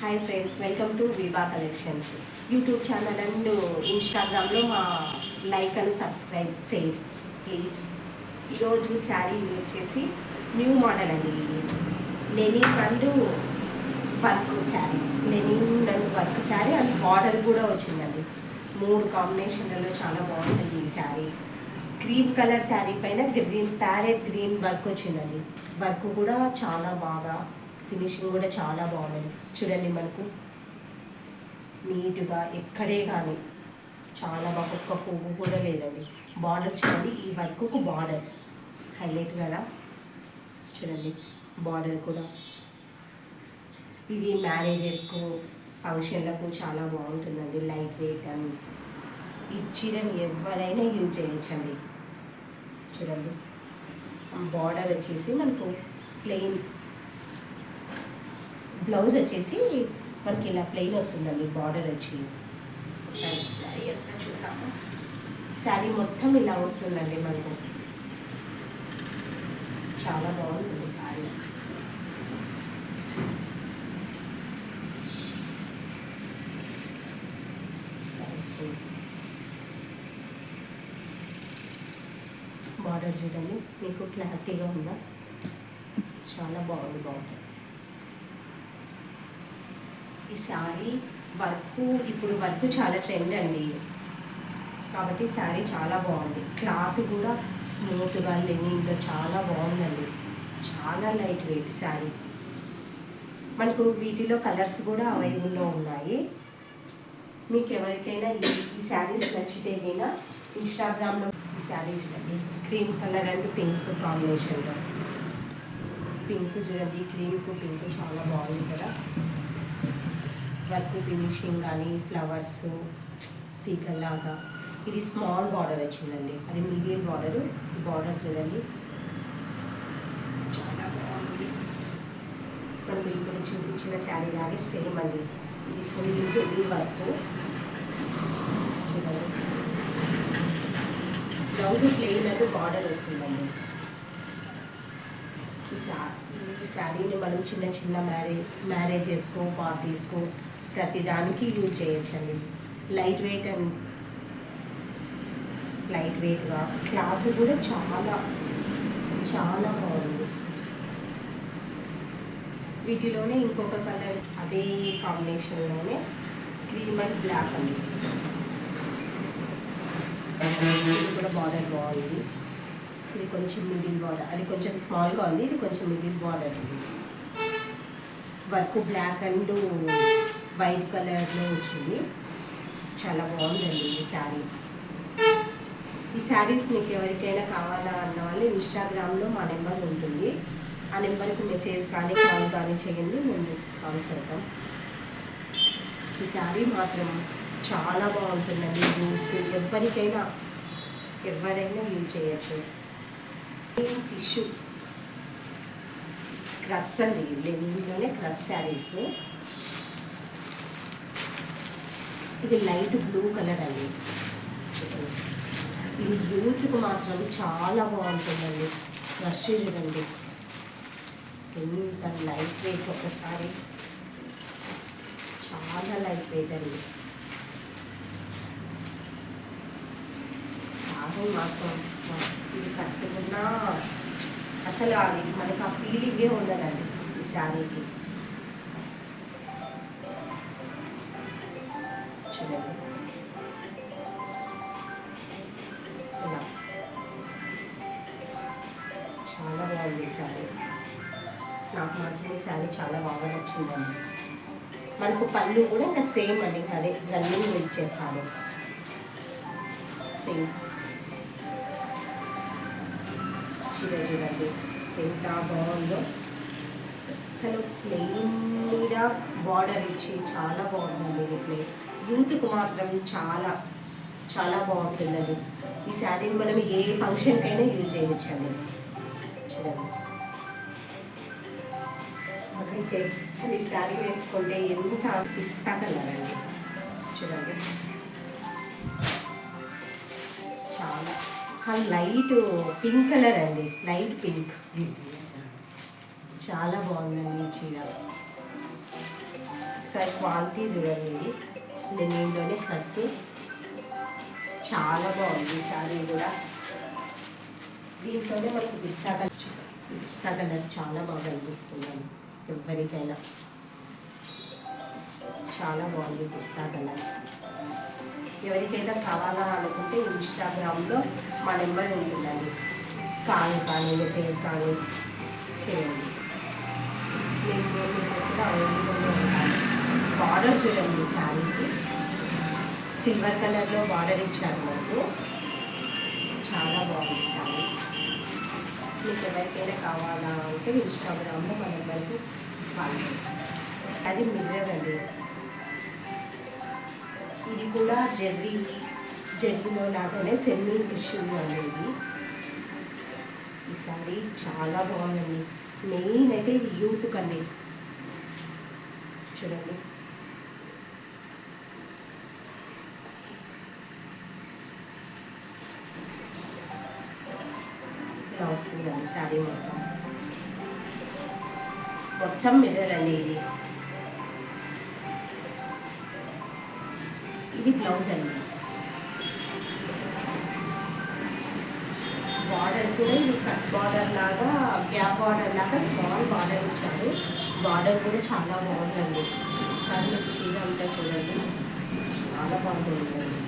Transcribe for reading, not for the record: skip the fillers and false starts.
Hi friends, welcome to Vibha collections YouTube channel and ఇన్స్టాగ్రామ్లో మా like and subscribe save please. ఈరోజు శారీ వచ్చేసి new model అండి. ఇది linen and work sari, linen and work sari and border కూడా వచ్చిందండి. 3 కాంబినేషన్లలో చాలా బాగుంటుంది ఈ శారీ. క్రీమ్ కలర్ శారీ పైన గ్రీన్ ప్యారెట్ గ్రీన్ వర్క్ వచ్చిందండి. వర్క్ కూడా చాలా బాగా, ఫినిషింగ్ కూడా చాలా బాగుంది. చూడండి, మనకు నీట్గా ఎక్కడే కానీ చాలా బాగా, ఒక్క పువ్వు కూడా లేదండి. బార్డర్ చూడండి, ఈ వర్క్కు బార్డర్ హైలైట్ కదా. చూడండి, బార్డర్ కూడా ఇది మ్యారేజెస్కు ఫంక్షన్లకు చాలా బాగుంటుందండి. లైట్ వెయిట్ అండ్ ఈ చీరని ఎవరైనా యూజ్ చేయొచ్చండి. చూడండి, బార్డర్ వచ్చేసి మనకు ప్లెయిన్, బ్లౌజ్ వచ్చేసి మనకి ఇలా ప్లెయిన్ వస్తుందండి. బార్డర్ వచ్చి శారీ అంతా చూద్దాము. శారీ మొత్తం ఇలా వస్తుందండి. మనకు చాలా బాగుంటుంది శారీ. బార్డర్ చూడండి, మీకు క్లారిటీగా ఉందా? చాలా బాగుంది బార్డర్. ఈ శారీ వర్క్, ఇప్పుడు వర్క్ చాలా ట్రెండ్ అండి, కాబట్టి శారీ చాలా బాగుంది. క్లాత్ కూడా స్మూత్గా లెనిన్గా చాలా బాగుందండి. చాలా లైట్ వెయిట్ శారీ. మనకు వీటిలో కలర్స్ కూడా అవైలబుల్లో ఉన్నాయి. మీకు ఎవరికైనా ఈ శారీస్ నచ్చితే అయినా ఇన్స్టాగ్రామ్లో ఈ శారీస్ చూడండి, క్రీమ్ కలర్ అండ్ పింక్ కాంబినేషన్లో. పింక్ చూడండి, క్రీమ్కు పింక్ చాలా బాగుంది కదా. వర్క్ ఫినిషింగ్ కానీ ఫ్లవర్స్ తీగలాగా. ఇది స్మాల్ బార్డర్ వచ్చిందండి, అది మీడియం బార్డరు. ఈ బార్డర్ చూడండి, చాలా బాగుంది. మనకు ఇప్పుడు చూపించిన శారీ లాగే సేమ్ అండి. ఇది ఫుల్ హెవీ వర్క్ చూడండి. బ్లౌజ్ ప్లెయిన్ అంటూ బార్డర్ వస్తుందండి. ఈ శారీని మనం చిన్న చిన్న మ్యారేజెస్కో పార్టీస్కో ప్రతిదానికి యూజ్ చేయొచ్చండి. లైట్ వెయిట్గా క్లాత్ కూడా చాలా చాలా బాగుంది. వీటిలోనే ఇంకొక కలర్ అదే కాంబినేషన్లోనే క్రీమ్ అండ్ బ్లాక్ అండి. ఇది కూడా బార్డర్ బాగుంది. ఇది కొంచెం మిడిల్ బార్డర్, అది కొంచెం స్మాల్గా ఉంది, ఇది కొంచెం మిడిల్ బార్డర్ ఉంది. వర్క్ బ్లాక్ అండ్ వైట్ కలర్లో వచ్చింది. చాలా బాగుందండి ఈ శారీ. ఈ శారీస్ మీకు ఎవరికైనా కావాలా అన్న వాళ్ళు ఇన్స్టాగ్రామ్లో మా నెంబర్ ఉంటుంది. ఆ నెంబర్కి మెసేజ్ కానీ కాల్ కానీ చేయండి, మేము రెస్పాన్స్ అవుతాం. ఈ శారీ మాత్రం చాలా బాగుంటుందండి. ఎవరైనా యూజ్ చేయొచ్చు. టిష్యూ క్రష్ అండి, లెనిన్లోనే క్రష్ శారీస్. ఇది లైట్ బ్లూ కలర్ అండి. ఇది యూత్కు మాత్రం చాలా బాగుంటుందండి. క్రష్ చూడండి, ఎంత లైట్ వెయిట్. ఒకసారి చాలా లైట్ వెయిట్ అండి. శారీ మాత్రం ఇది కట్టుకున్నా అసలు అది మనకు ఆ ఫీలింగే ఉండదండి ఈ శారీకి. చూడండి, ఇలా చాలా బాగుంది శారీ. నాకు మాత్రం ఈ శారీ చాలా బాగా నచ్చిందండి. మనకు పళ్ళు కూడా ఇంకా సేమ్ అండి, ఇంకా అదే రన్నింగ్ ఇచ్చేసాను సేమ్. చీర చూడండి ఎంత బాగుందో. అసలు ప్లెయిన్ మీద బార్డర్ ఇచ్చి చాలా బాగుందండి. ఇది ప్లెయిన్ యూత్కు మాత్రం చాలా చాలా బాగుంటుందండి. ఈ శారీని మనం ఏ ఫంక్షన్కైనా యూజ్ చేయవచ్చండి. చూడండి, నాకైతే అసలు ఈ శారీ వేసుకుంటే ఎంత పిస్తా కలర్ అండి. చూడండి, చాలా లైట్ పింక్ కలర్ అండి, లైట్ పింక్. చాలా బాగుందండి ఈ చీర. ఒకసారి క్వాలిటీ చూడండి. ఇది దీంట్లోనే ప్లస్ చాలా బాగుంది ఈ శారీ కూడా. దీంట్లోనే మనకి పిస్తా కలర్ చాలా బాగా అనిపిస్తుంది ఎవరికైనా. చాలా బాగుంది పిస్తా కలర్. ఎవరికైనా కావాలా అనుకుంటే ఇన్స్టాగ్రామ్లో మా నెంబర్ ఉంటుందండి, కాల్ కానీ మెసేజ్ కానీ చేయండి. నేను కూడా అవైలబుల్గా ఉంటాను. బార్డర్ చూడండి శారీకి, సిల్వర్ కలర్లో బార్డర్ ఇచ్చారు మాకు. చాలా బాగుంది శారీ. మీకు ఎవరికైనా కావాలా అంటే ఇన్స్టాగ్రామ్లో మా నెంబర్కి కాల్. అది మిర్రర్ అండి. ఇది కూడా జర్రీలో లాగానే సెమీ టిష్యూ అనేది. ఈ సారీ చాలా బాగుందండి. మెయిన్ అయితే ఇది యూత్ కండి. చూడండి ఇలా వస్తుందండి శారీ మొత్తం మిర్రర్ అండి. ఇది బ్లౌజ్ అండి. బార్డర్ కూడా ఇది కట్ బార్డర్ లాగా, గ్యాప్ బార్డర్ లాగా స్మాల్ బార్డర్ ఇచ్చారు. బార్డర్ కూడా చాలా బాగుందండి. ఒకసారి మీకు చీర అంతా చూడండి, చాలా బాగుంటుంది.